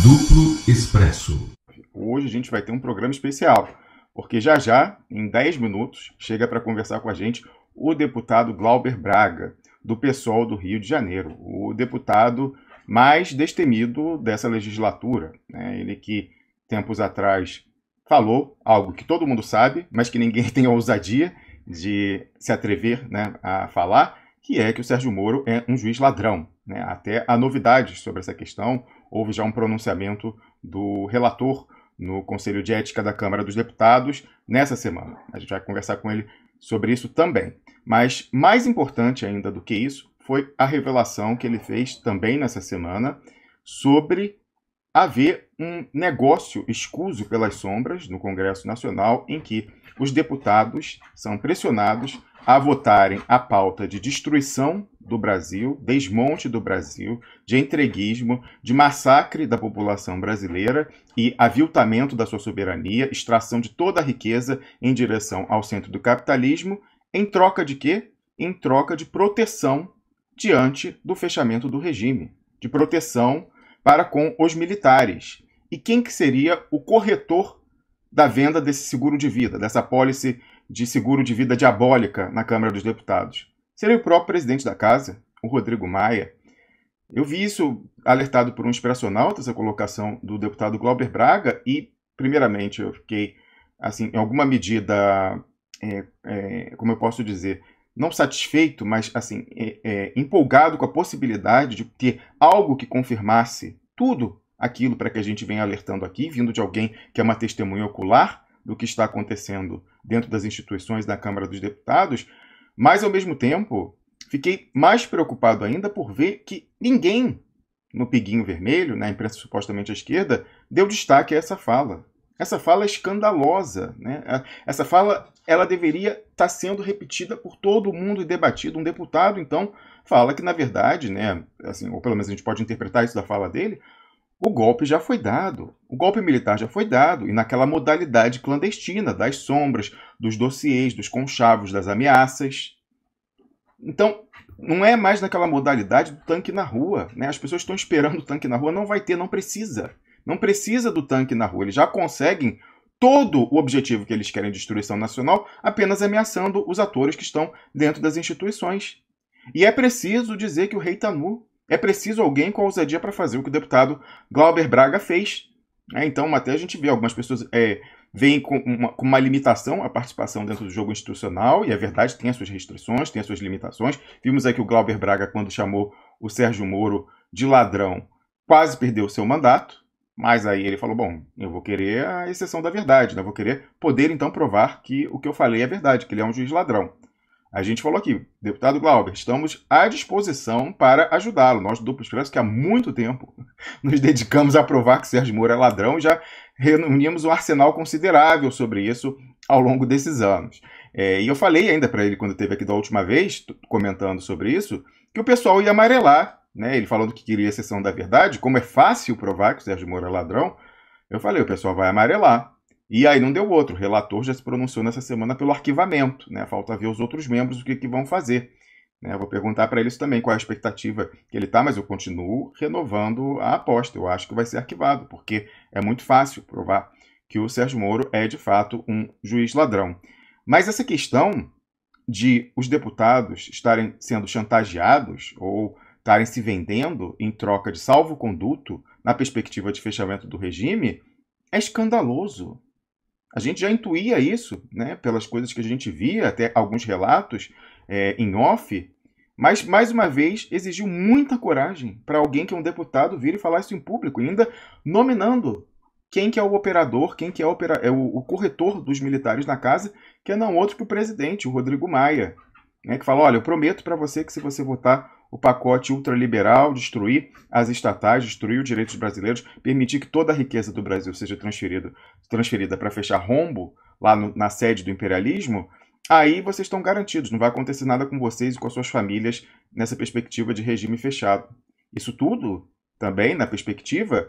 Duplo Expresso. Hoje a gente vai ter um programa especial, porque já, em 10 minutos, chega para conversar com a gente o deputado Glauber Braga, do PSOL do Rio de Janeiro, o deputado mais destemido dessa legislatura, né? Ele que, tempos atrás, falou algo que todo mundo sabe, mas que ninguém tem a ousadia de se atrever, né, a falar, que é que o Sérgio Moro é um juiz ladrão, né? Até há novidades sobre essa questão. Houve já um pronunciamento do relator no Conselho de Ética da Câmara dos Deputados nessa semana. A gente vai conversar com ele sobre isso também. Mas mais importante ainda do que isso foi a revelação que ele fez também nessa semana sobre haver um negócio escuso pelas sombras no Congresso Nacional em que os deputados são pressionados a votarem a pauta de destruição do Brasil, desmonte do Brasil, de entreguismo, de massacre da população brasileira e aviltamento da sua soberania, extração de toda a riqueza em direção ao centro do capitalismo, em troca de quê? Em troca de proteção diante do fechamento do regime, de proteção para com os militares. E quem que seria o corretor da venda desse seguro de vida, dessa apólice de seguro de vida diabólica na Câmara dos Deputados? Seria o próprio presidente da casa, o Rodrigo Maia. Eu vi isso alertado por um expressionauta, essa colocação do deputado Glauber Braga, e, primeiramente, eu fiquei, assim, em alguma medida, como eu posso dizer, não satisfeito, mas assim, empolgado com a possibilidade de ter algo que confirmasse tudo aquilo para que a gente vem alertando aqui, vindo de alguém que é uma testemunha ocular do que está acontecendo dentro das instituições da Câmara dos Deputados, mas, ao mesmo tempo, fiquei mais preocupado ainda por ver que ninguém no Piguinho Vermelho, na imprensa supostamente à esquerda, deu destaque a essa fala. Essa fala é escandalosa, né? Essa fala, ela deveria estar sendo repetida por todo mundo e debatida. Um deputado, então, fala que, na verdade, né, assim, ou pelo menos a gente pode interpretar isso da fala dele, o golpe já foi dado, o golpe militar já foi dado, e naquela modalidade clandestina das sombras, dos dossiês, dos conchavos, das ameaças. Então, não é mais naquela modalidade do tanque na rua, né? As pessoas estão esperando o tanque na rua, não vai ter, não precisa. Não precisa do tanque na rua, eles já conseguem todo o objetivo que eles querem de destruição nacional apenas ameaçando os atores que estão dentro das instituições. E é preciso dizer que o rei está nu. É preciso alguém com ousadia para fazer o que o deputado Glauber Braga fez. Então, até a gente vê algumas pessoas veem com uma limitação a participação dentro do jogo institucional, e é verdade, tem as suas restrições, tem as suas limitações. Vimos aqui o Glauber Braga, quando chamou o Sérgio Moro de ladrão, quase perdeu o seu mandato, mas aí ele falou, bom, eu vou querer a exceção da verdade, né? Eu vou querer poder, então, provar que o que eu falei é verdade, que ele é um juiz ladrão. A gente falou aqui, deputado Glauber, estamos à disposição para ajudá-lo. Nós do Duplo Expresso, que há muito tempo nos dedicamos a provar que Sérgio Moro é ladrão, já reunimos um arsenal considerável sobre isso ao longo desses anos. E eu falei ainda para ele, quando esteve aqui da última vez, comentando sobre isso, que o pessoal ia amarelar, né? Ele falando que queria a exceção da verdade, como é fácil provar que o Sérgio Moro é ladrão, eu falei, o pessoal vai amarelar. E aí não deu outro. O relator já se pronunciou nessa semana pelo arquivamento, né? Falta ver os outros membros o que vão fazer. Eu vou perguntar para eles também qual é a expectativa que ele está, mas eu continuo renovando a aposta. Eu acho que vai ser arquivado, porque é muito fácil provar que o Sérgio Moro é, de fato, um juiz ladrão. Mas essa questão de os deputados estarem sendo chantageados ou estarem se vendendo em troca de salvo-conduto na perspectiva de fechamento do regime é escandaloso. A gente já intuía isso, né, pelas coisas que a gente via, até alguns relatos em off, mas, mais uma vez, exigiu muita coragem para alguém que é um deputado vir e falar isso em público, ainda nominando quem que é o operador, quem que é o corretor dos militares na casa, que é não outro que o presidente, o Rodrigo Maia, né, que fala, olha, eu prometo para você que se você votar o pacote ultraliberal, destruir as estatais, destruir os direitos brasileiros, permitir que toda a riqueza do Brasil seja transferida para fechar rombo lá na sede do imperialismo, aí vocês estão garantidos, não vai acontecer nada com vocês e com as suas famílias nessa perspectiva de regime fechado. Isso tudo também na perspectiva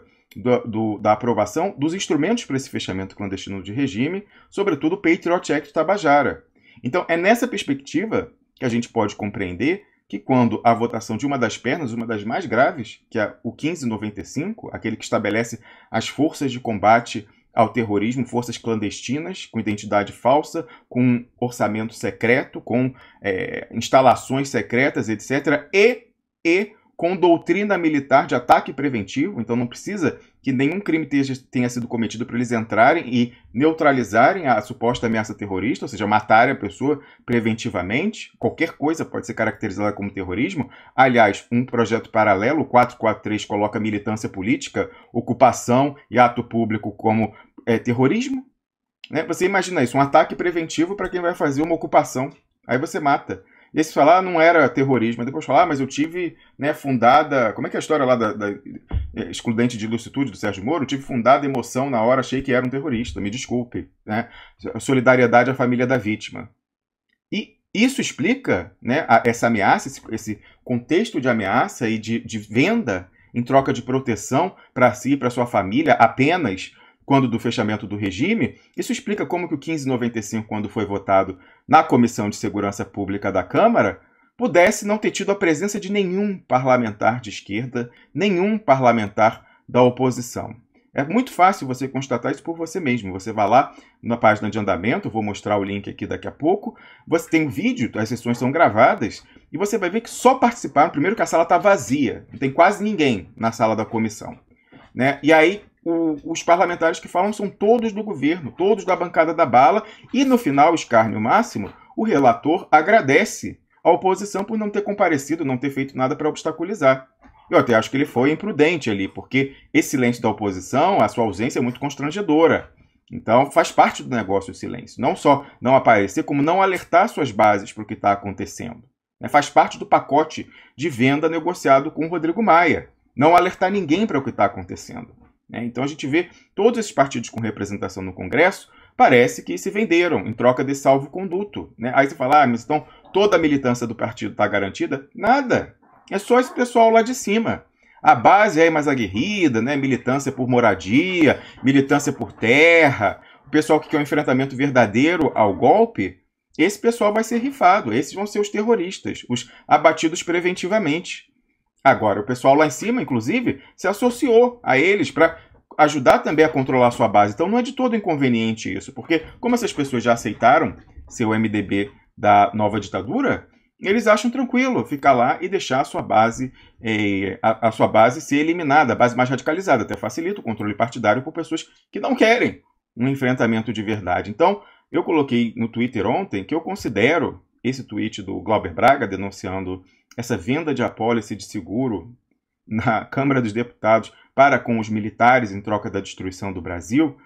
da aprovação dos instrumentos para esse fechamento clandestino de regime, sobretudo o Patriot Act Tabajara. Então, é nessa perspectiva que a gente pode compreender que quando a votação de uma das pernas, uma das mais graves, que é o 1595, aquele que estabelece as forças de combate ao terrorismo, forças clandestinas, com identidade falsa, com orçamento secreto, com instalações secretas, etc., e com doutrina militar de ataque preventivo, então não precisa que nenhum crime tenha sido cometido para eles entrarem e neutralizarem a suposta ameaça terrorista, ou seja, matarem a pessoa preventivamente. Qualquer coisa pode ser caracterizada como terrorismo. Aliás, um projeto paralelo, o 443, coloca militância política, ocupação e ato público como terrorismo. Né? Você imagina isso, um ataque preventivo para quem vai fazer uma ocupação. Aí você mata. E aí você fala, não era terrorismo. Depois fala, mas eu tive fundada... Como é que é a história lá da excludente de ilicitude do Sérgio Moro? Eu tive fundada emoção na hora, achei que era um terrorista. Me desculpe. Né? Solidariedade à família da vítima. E isso explica, né, essa ameaça, esse contexto de ameaça e de venda em troca de proteção para si e para sua família apenas quando do fechamento do regime. Isso explica como que o 1595, quando foi votado na Comissão de Segurança Pública da Câmara, pudesse não ter tido a presença de nenhum parlamentar de esquerda, nenhum parlamentar da oposição. É muito fácil você constatar isso por você mesmo. Você vai lá na página de andamento, vou mostrar o link aqui daqui a pouco, você tem um vídeo, as sessões são gravadas, e você vai ver que só participaram, primeiro que a sala está vazia, não tem quase ninguém na sala da comissão. Né? E aí, os parlamentares que falam são todos do governo, todos da bancada da bala, e no final, escárnio máximo, o relator agradece a oposição por não ter comparecido, não ter feito nada para obstaculizar. Eu até acho que ele foi imprudente ali, porque esse silêncio da oposição, a sua ausência é muito constrangedora. Então faz parte do negócio o silêncio. Não só não aparecer, como não alertar suas bases para o que está acontecendo. Faz parte do pacote de venda negociado com o Rodrigo Maia. Não alertar ninguém para o que está acontecendo. Então a gente vê todos esses partidos com representação no Congresso, parece que se venderam em troca desse salvo-conduto. Aí você fala, mas então toda a militância do partido está garantida? Nada. É só esse pessoal lá de cima. A base é mais aguerrida, militância por moradia, militância por terra, o pessoal que quer um enfrentamento verdadeiro ao golpe, esse pessoal vai ser rifado, esses vão ser os terroristas, os abatidos preventivamente. Agora, o pessoal lá em cima, inclusive, se associou a eles para ajudar também a controlar a sua base. Então não é de todo inconveniente isso, porque como essas pessoas já aceitaram ser o MDB da nova ditadura, eles acham tranquilo ficar lá e deixar a sua base, a sua base ser eliminada, a base mais radicalizada. Até facilita o controle partidário por pessoas que não querem um enfrentamento de verdade. Então, eu coloquei no Twitter ontem que eu considero esse tweet do Glauber Braga denunciando essa venda de apólice de seguro na Câmara dos Deputados para com os militares em troca da destruição do Brasil,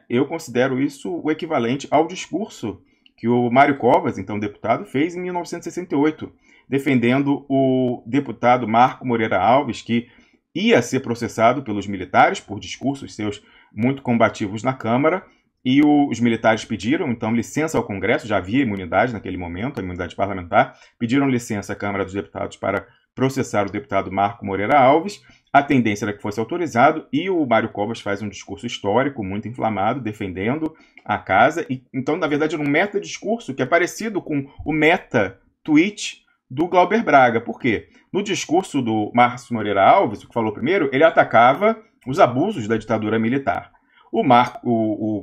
eu considero isso o equivalente ao discurso que o Mário Covas, então deputado, fez em 1968, defendendo o deputado Marco Moreira Alves, que ia ser processado pelos militares por discursos seus muito combativos na Câmara, e os militares pediram, então, licença ao Congresso, já havia imunidade naquele momento, a imunidade parlamentar, pediram licença à Câmara dos Deputados para processar o deputado Marco Moreira Alves. A tendência era que fosse autorizado, e o Mário Covas faz um discurso histórico muito inflamado, defendendo a casa. E, então, na verdade, era um meta-discurso que é parecido com o meta-tweet do Glauber Braga. Por quê? No discurso do Márcio Moreira Alves, o que falou primeiro, ele atacava os abusos da ditadura militar. O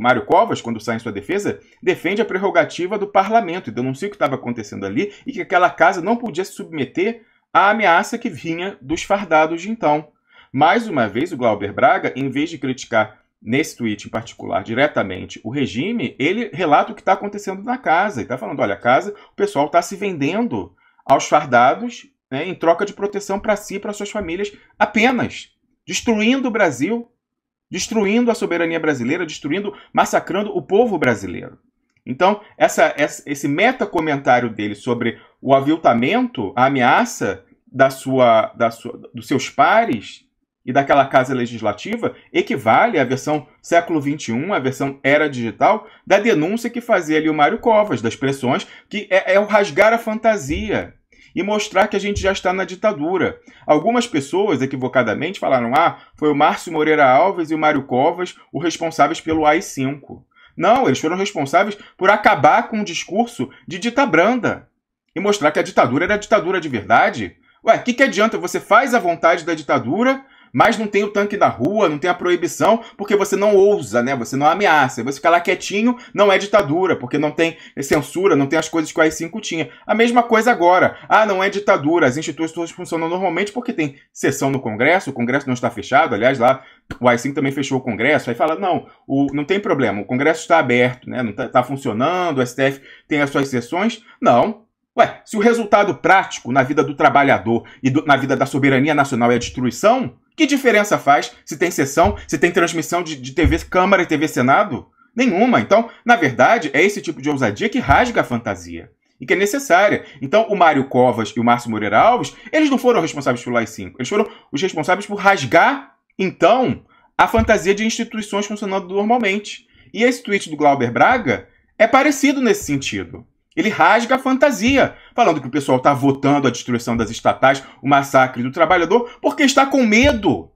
Mário Covas, quando sai em sua defesa, defende a prerrogativa do parlamento e denuncia o que estava acontecendo ali e que aquela casa não podia se submeter à ameaça que vinha dos fardados de então. Mais uma vez, o Glauber Braga, em vez de criticar nesse tweet em particular diretamente o regime, ele relata o que está acontecendo na casa. Ele está falando, olha, a casa, o pessoal está se vendendo aos fardados em troca de proteção para si e para suas famílias apenas, destruindo o Brasil, destruindo a soberania brasileira, massacrando o povo brasileiro. Então, esse meta-comentário dele sobre o aviltamento, a ameaça dos seus pares e daquela casa legislativa, equivale à versão século XXI, a versão era digital, da denúncia que fazia ali o Mário Covas, das pressões, que é o rasgar a fantasia e mostrar que a gente já está na ditadura. Algumas pessoas, equivocadamente, falaram foi o Márcio Moreira Alves e o Mário Covas os responsáveis pelo AI-5. Não, eles foram responsáveis por acabar com o discurso de dita branda. e mostrar que a ditadura era a ditadura de verdade. Ué, o que adianta? Você faz a vontade da ditadura, mas não tem o tanque da rua, não tem a proibição, porque você não ousa, né? Você não ameaça. Você fica lá quietinho, não é ditadura, porque não tem censura, não tem as coisas que o AI-5 tinha. A mesma coisa agora. Ah, não é ditadura, as instituições funcionam normalmente porque tem sessão no Congresso, o Congresso não está fechado, aliás, lá o AI-5 também fechou o Congresso, aí fala, não, não tem problema, o Congresso está aberto, né? Não está funcionando, o STF tem as suas sessões. Não. Ué, se o resultado prático na vida do trabalhador e na vida da soberania nacional é a destruição, que diferença faz se tem sessão, se tem transmissão de TV Câmara e TV Senado? Nenhuma. Então, na verdade, é esse tipo de ousadia que rasga a fantasia e que é necessária. Então, o Mário Covas e o Márcio Moreira Alves, eles não foram responsáveis pelo AI-5, eles foram os responsáveis por rasgar, então, a fantasia de instituições funcionando normalmente. E esse tweet do Glauber Braga é parecido nesse sentido. Ele rasga a fantasia, falando que o pessoal está votando a destruição das estatais, o massacre do trabalhador, porque está com medo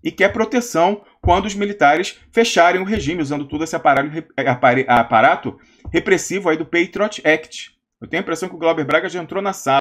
e quer proteção quando os militares fecharem o regime, usando todo esse aparato repressivo aí do Patriot Act. Eu tenho a impressão que o Glauber Braga já entrou na sala.